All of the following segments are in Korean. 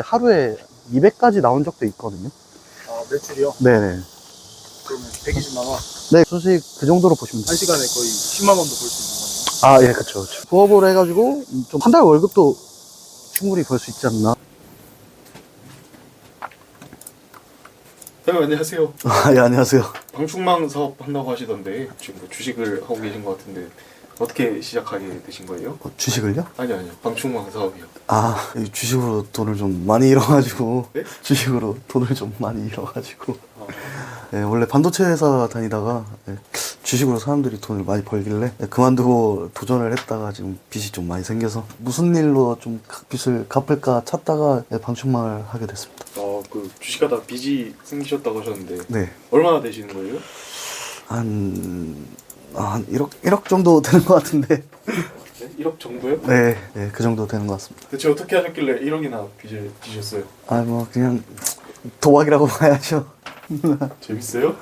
하루에 200까지 나온 적도 있거든요. 아, 매출이요? 네네. 그러면 120만 원. 네, 수수익 그 정도로 보시면 돼요. 1시간에 거의 10만 원도 벌 수 있는 거네요. 아, 예, 그쵸. 부업으로 해가지고 좀 한 달 월급도 충분히 벌 수 있지 않나. 네, 안녕하세요. 아, 예, 안녕하세요. 방충망 사업 한다고 하시던데 지금 뭐 주식을 하고 계신 것 같은데 어떻게 시작하게 되신 거예요? 주식을요? 아니요, 방충망 사업이요. 아, 이 주식으로 돈을 좀 많이 잃어가지고. 네? 주식으로 돈을 좀 많이 잃어가지고. 아, 예, 원래 반도체 회사 다니다가 주식으로 사람들이 돈을 많이 벌길래 그만두고 도전을 했다가 지금 빚이 좀 많이 생겨서 무슨 일로 좀 빚을 갚을까 찾다가 방충망을 하게 됐습니다. 그 주식하다 빚이 생기셨다고 하셨는데 네. 얼마나 되시는 거예요? 한 1억 정도 되는 것 같은데. 네? 1억 정도요? 네, 그 정도 되는 것 같습니다. 대체 어떻게 하셨길래 1억이나 빚을 지셨어요? 뭐 그냥 도박이라고 봐야죠. 재밌어요?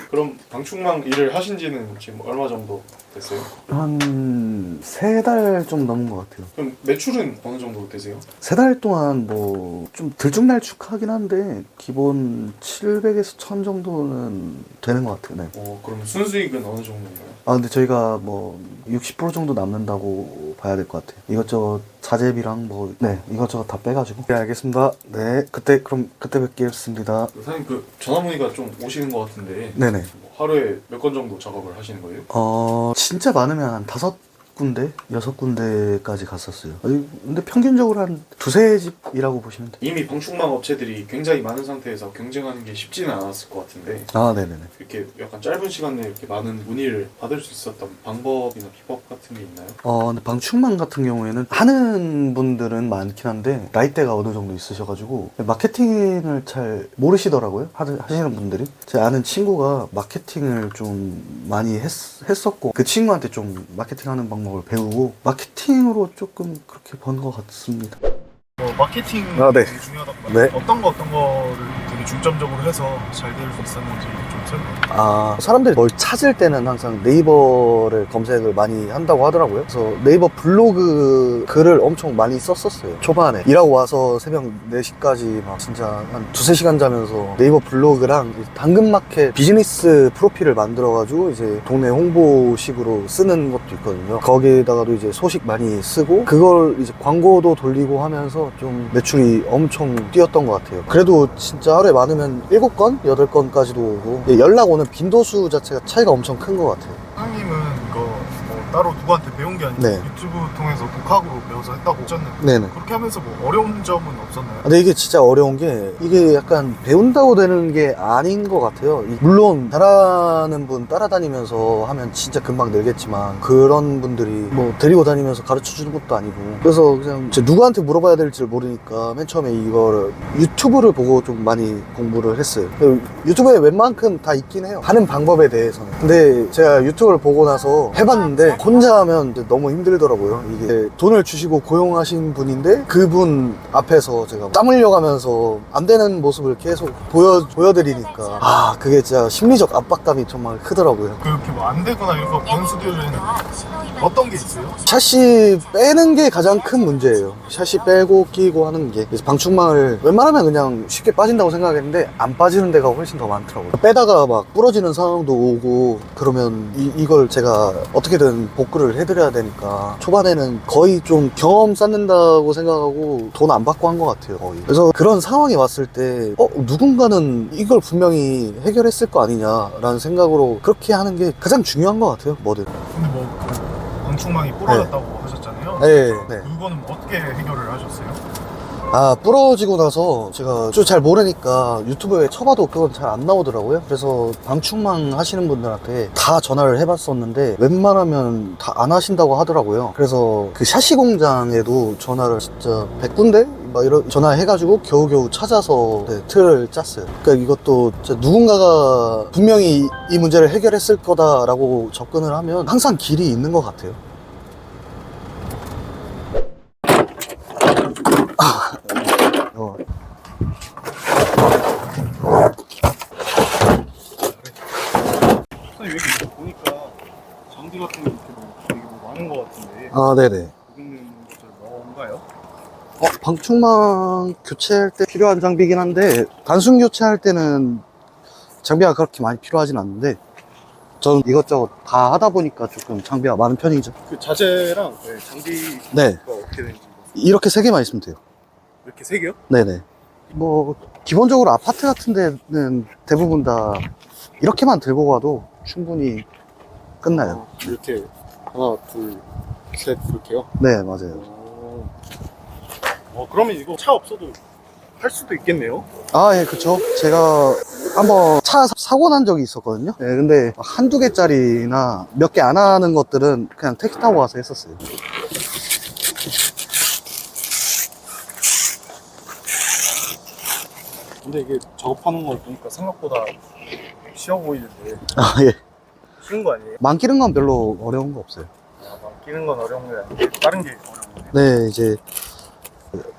그럼 방충망 일을 하신 지는 지금 얼마 정도 됐어요? 한 3달 좀 넘은 것 같아요. 그럼 매출은 어느 정도 되세요? 3달 동안 뭐 좀 들쭉날쭉하긴 한데 기본 700에서 1000 정도는 되는 것 같아요. 네. 그럼 순수익은 어느 정도인가요? 근데 저희가 뭐 60% 정도 남는다고 봐야 될 것 같아요. 이것저것 자재비랑 이것저것 다 빼가지고. 네, 알겠습니다. 네, 그때 뵙겠습니다. 사장님 전화 문의가 좀 오시는 것 같은데 네네. 뭐 하루에 몇 건 정도 작업을 하시는 거예요? 진짜 많으면 한 5군데, 6군데까지 갔었어요. 근데 평균적으로 한 2-3집이라고 보시면 돼요. 이미 방충망 업체들이 굉장히 많은 상태에서 경쟁하는 게 쉽지는 않았을 것 같은데 네네네. 이렇게 약간 짧은 시간 내에 이렇게 많은 문의를 받을 수 있었던 방법이나 비법 같은 게 있나요? 근데 방충망 같은 경우에는 하는 분들은 많긴 한데 나이대가 어느 정도 있으셔가지고 마케팅을 잘 모르시더라고요. 하시는 분들이. 제 아는 친구가 마케팅을 좀 많이 했었고 그 친구한테 좀 마케팅하는 방법을 배우고 마케팅으로 조금 그렇게 번 것 같습니다. 마케팅이 네. 되게 중요하다고 네. 어떤 거를 되게 중점적으로 해서 잘 될 수 있었는지 좀 설명해. 사람들이 뭘 찾을 때는 항상 네이버를 검색을 많이 한다고 하더라고요. 그래서 네이버 블로그 글을 엄청 많이 썼었어요. 초반에 일하고 와서 새벽 4시까지 막 진짜 한 2-3시간 자면서 네이버 블로그랑 당근마켓 비즈니스 프로필을 만들어가지고 이제 동네 홍보식으로 쓰는 것도 있거든요. 거기에다가도 이제 소식 많이 쓰고 그걸 이제 광고도 돌리고 하면서 좀 매출이 엄청 뛰었던 것 같아요. 그래도 진짜 하루에 많으면 7건? 8건까지도 오고 연락 오는 빈도수 자체가 차이가 엄청 큰 것 같아요. 사장님은 이거 따로 누구한테 배운 게 아니고 네. 유튜브 통해서 독학으로 배워서 했다고 하셨는데 네네. 그렇게 하면서 뭐 어려운 점은 없었나요? 근데 이게 진짜 어려운 게 이게 약간 배운다고 되는 게 아닌 것 같아요. 물론 잘하는 분 따라다니면서 하면 진짜 금방 늘겠지만 그런 분들이 뭐 데리고 다니면서 가르쳐 주는 것도 아니고 그래서 그냥 누구한테 물어봐야 될지를 모르니까 맨 처음에 이거를 유튜브를 보고 좀 많이 공부를 했어요. 유튜브에 웬만큼 다 있긴 해요. 하는 방법에 대해서는. 근데 제가 유튜브를 보고 나서 해봤는데 혼자 하면 너무 힘들더라고요. 이게 돈을 주시고 고용하신 분인데 그분 앞에서 제가 땀 흘려가면서 안 되는 모습을 계속 보여드리니까 그게 진짜 심리적 압박감이 정말 크더라고요. 그렇게 뭐 안 되거나 이런 거 변수들은 어떤 게 있어요? 샤시 빼는 게 가장 큰 문제예요. 샤시 빼고 끼고 하는 게. 그래서 방충망을 웬만하면 그냥 쉽게 빠진다고 생각했는데 안 빠지는 데가 훨씬 더 많더라고요. 빼다가 막 부러지는 상황도 오고 그러면 이걸 제가 어떻게든 복구를 해드려야 되니까 초반에는 거의 좀 경험 쌓는다고 생각하고 돈 안 받고 한 것 같아요, 거의. 그래서 그런 상황이 왔을 때 누군가는 이걸 분명히 해결했을 거 아니냐라는 생각으로 그렇게 하는 게 가장 중요한 것 같아요, 뭐든. 근데 뭐 방충망이 부러졌다고 하셨잖아요. 네. 그거는 어떻게 해결을 하셨어요? 부러지고 나서 제가 좀 잘 모르니까 유튜브에 쳐봐도 그건 잘 안 나오더라고요. 그래서 방충망 하시는 분들한테 다 전화를 해봤었는데 웬만하면 다 안 하신다고 하더라고요. 그래서 그 샤시 공장에도 전화를 진짜 100군데? 막 이런 전화해가지고 겨우겨우 찾아서 틀을 짰어요. 그러니까 이것도 진짜 누군가가 분명히 이 문제를 해결했을 거다라고 접근을 하면 항상 길이 있는 것 같아요. 선생님 여기 보니까 장비 같은 게 이렇게 되게 많은 것 같은데 네네. 고객님 것들 뭔가요? 방충망 교체할 때 필요한 장비긴 한데 단순 교체할 때는 장비가 그렇게 많이 필요하진 않는데 저는 이것저것 다 하다 보니까 조금 장비가 많은 편이죠. 그 자재랑 장비가 네, 어떻게 되는지 이렇게 세 개만 있으면 돼요. 이렇게 세 개요? 네네. 뭐 기본적으로 아파트 같은 데는 대부분 다 이렇게만 들고 가도 충분히 끝나요. 이렇게 하나 둘셋 이렇게요? 네, 맞아요. 그러면 이거 차 없어도 할 수도 있겠네요? 아, 예, 그쵸. 제가 한번 차 사고 난 적이 있었거든요. 네, 근데 한두 개짜리나 몇 개 안 하는 것들은 그냥 택시 타고 가서 했었어요. 근데 이게 작업하는 걸 보니까 생각보다 쉬워 보이는데 아, 예. 쉬운 거 아니에요? 망키는 건 별로 어려운 거 없어요. 끼는 건 어려운 게 아닌데 다른 게 어려운 거예요? 네, 이제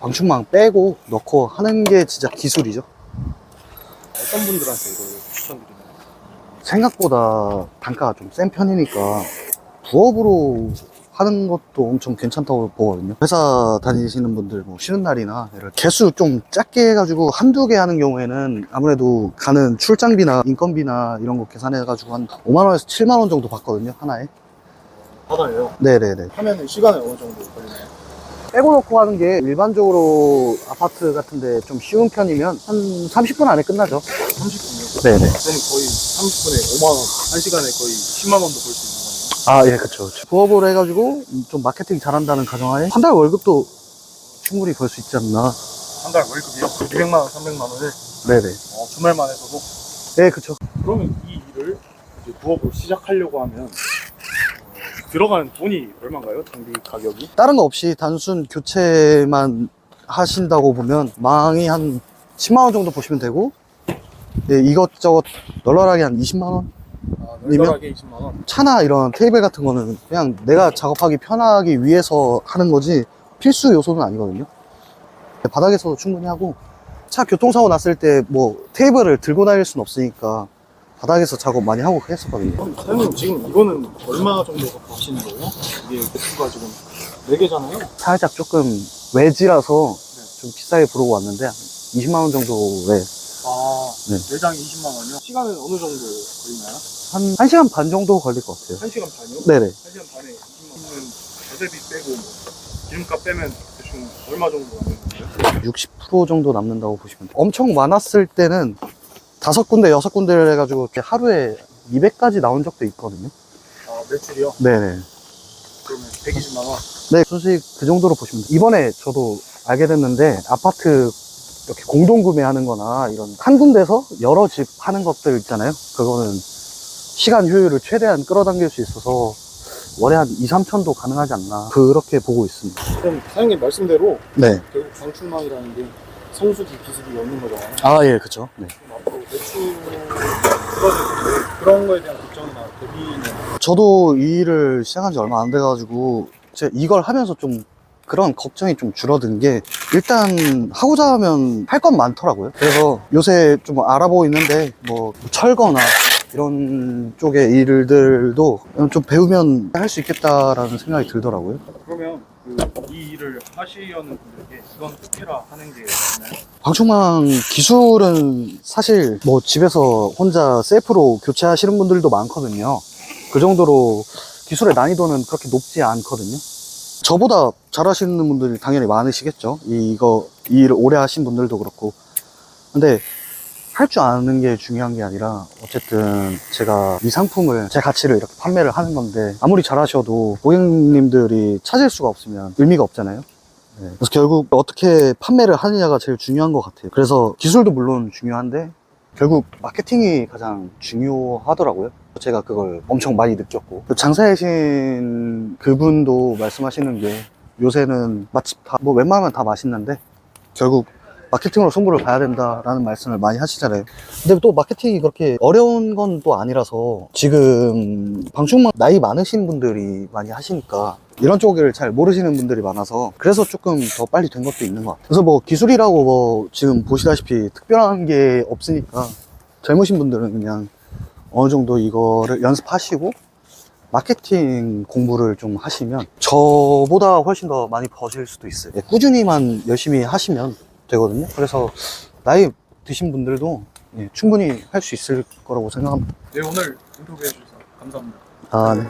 방충망 빼고 넣고 하는 게 진짜 기술이죠. 어떤 분들한테 이걸 추천드리나요? 생각보다 단가가 좀 센 편이니까 부업으로 하는 것도 엄청 괜찮다고 보거든요. 회사 다니시는 분들 뭐 쉬는 날이나 이런 개수 좀 작게 해가지고 한두 개 하는 경우에는 아무래도 가는 출장비나 인건비나 이런 거 계산해가지고 한 5만원에서 7만원 정도 받거든요, 하나에. 하나예요? 네네네. 하면은 시간이 어느 정도 걸리나요? 빼고 넣고 하는 게 일반적으로 아파트 같은데 좀 쉬운 편이면 한 30분 안에 끝나죠. 30분이요? 네네. 그럼 거의 30분에 5만원 1시간에 거의 10만원도 벌 수 있는 거네요? 아, 예, 그쵸. 부업으로 해가지고 좀 마케팅 잘한다는 가정하에 한 달 월급도 충분히 벌 수 있지 않나. 한 달 월급이요? 200만원 300만원을 네네. 주말만 해서도? 네, 그쵸. 그러면 이 일을 이제 부업으로 시작하려고 하면 들어가는 돈이 얼마인가요? 장비 가격이? 다른 거 없이 단순 교체만 하신다고 보면 망이 한 10만원 정도 보시면 되고, 예, 이것저것 널널하게 한 20만원? 널널하게 20만원? 차나 이런 테이블 같은 거는 그냥 내가 작업하기 편하기 위해서 하는 거지 필수 요소는 아니거든요. 바닥에서도 충분히 하고, 차 교통사고 났을 때 뭐 테이블을 들고 다닐 순 없으니까 바닥에서 작업 많이 하고 했었거든요. 사장님 지금 이거는 얼마 정도 갖고 하시는 거예요? 이게 개수가 지금 4개잖아요? 살짝 조금 외지라서 좀 비싸게 부르고 왔는데 20만원 정도에 아, 네. 4장에 20만원이요? 시간은 어느 정도 걸리나요? 한 1시간 반 정도 걸릴 것 같아요. 1시간 반이요? 네네. 1시간 반에 20만원은 자재비 빼고 뭐 기름값 빼면 대충 얼마 정도 남는 거예요? 60% 정도 남는다고 보시면 돼요. 엄청 많았을 때는 5군데, 6군데를 해가지고 이렇게 하루에 200까지 나온 적도 있거든요. 아, 매출이요? 네네. 그러면 120만원? 네, 수익 그 정도로 보시면 돼요. 이번에 저도 알게 됐는데 아파트 이렇게 공동 구매하는 거나 이런 한 군데서 여러 집 하는 것들 있잖아요. 그거는 시간 효율을 최대한 끌어당길 수 있어서 월에 한 2, 3천도 가능하지 않나 그렇게 보고 있습니다. 그럼 사장님 말씀대로 네. 결국 방충망이라는 게 성수기 기술이 없는 거잖아요. 아, 예, 그쵸. 네. 그럼 앞으로 매출 줄어들 때 그런 거에 대한 걱정이나 대비는 저도 이 일을 시작한 지 얼마 안 돼가지고 제가 이걸 하면서 좀 그런 걱정이 좀 줄어든 게 일단 하고자 하면 할 건 많더라고요. 그래서 요새 좀 알아보고 있는데 뭐 철거나 이런 쪽의 일들도 좀 배우면 할 수 있겠다라는 생각이 들더라고요. 그러면 이 일을 하시려는 분들에게 이건 꼭 해라 하는 게 있나요? 방충망 기술은 사실 뭐 집에서 혼자 셀프로 교체하시는 분들도 많거든요. 그 정도로 기술의 난이도는 그렇게 높지 않거든요. 저보다 잘하시는 분들이 당연히 많으시겠죠. 이 일을 오래 하신 분들도 그렇고. 근데 할 줄 아는 게 중요한 게 아니라 어쨌든 제가 이 상품을 제 가치를 이렇게 판매를 하는 건데 아무리 잘하셔도 고객님들이 찾을 수가 없으면 의미가 없잖아요. 네. 그래서 결국 어떻게 판매를 하느냐가 제일 중요한 것 같아요. 그래서 기술도 물론 중요한데 결국 마케팅이 가장 중요하더라고요. 제가 그걸 엄청 많이 느꼈고 장사하신 그분도 말씀하시는 게 요새는 맛집 다 뭐 웬만하면 다 맛있는데 결국 마케팅으로 승부를 봐야 된다라는 말씀을 많이 하시잖아요. 근데 또 마케팅이 그렇게 어려운 건 또 아니라서 지금 방충망 나이 많으신 분들이 많이 하시니까 이런 쪽을 잘 모르시는 분들이 많아서 그래서 조금 더 빨리 된 것도 있는 것 같아요. 그래서 뭐 기술이라고 뭐 지금 보시다시피 특별한 게 없으니까 젊으신 분들은 그냥 어느 정도 이거를 연습하시고 마케팅 공부를 좀 하시면 저보다 훨씬 더 많이 버실 수도 있어요. 예, 꾸준히만 열심히 하시면 되거든요. 그래서 나이 드신 분들도 예, 충분히 할 수 있을 거라고 생각합니다. 네, 오늘 인터뷰해 주셔서 감사합니다. 아, 네.